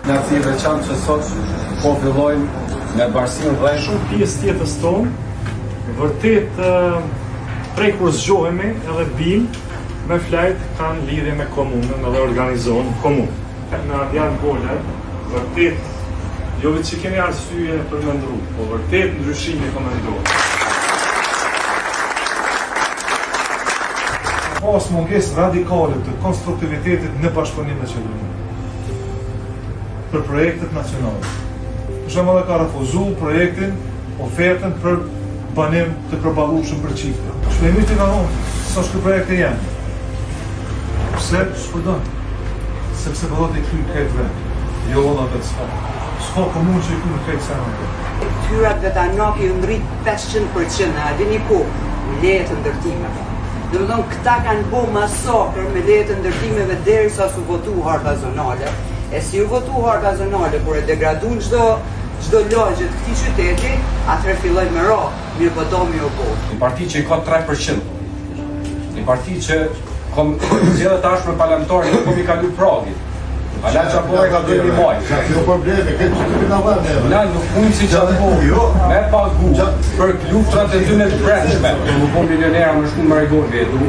Nga si veçantë që sot po fillojmë me Barsin dhe shumë pjesë tjetës tonë, vërtet prej kur zgjohemi edhe bim me flajt kanë lidhje me komunën edhe organizohen komunë. Në Ardian Gola, vërtet, jo vetë që kemi arsye për me ndru, po vërtet ndryshimi ka me ndru. Pas mungesë radikale të konstruktivitetit në bashkëpunim me qëllimin për projektet nacionale. Për shembull, ka refuzuar projektin, ofertën për banim të përballueshëm për çifte. Shpejtëmisht ka thonë, s'është ky projekti jam. Pse shpërdon? Sepse do të kryej këtë vend. Jo valla vetë s'ka. S'ka komunë që i kryej këtë senë. Tyrat dhe ta nuk i ngrit 500%, a dini ku? Lejet të ndërtimeve. Dhe më thonë, këta kanë bo masakër me lejet të ndërtimeve derisa su votu harta zonale. E si u votu harta zonale, kur e degradun çdo lagje të këtij qyteti, atëherë filloj me ra, mirë po domi u bë. një parti që i ka 3%, një parti që zgjedhë tash me parlamentarë nuk komi kalu pragi. Ala që po e ka dojnë një maj. Jo probleme, këtë që të nga vërë. Na nuk mund si që po me pagu për luftrat e tyne të brendshme. Nuk po milionera më shumë më regon vetu.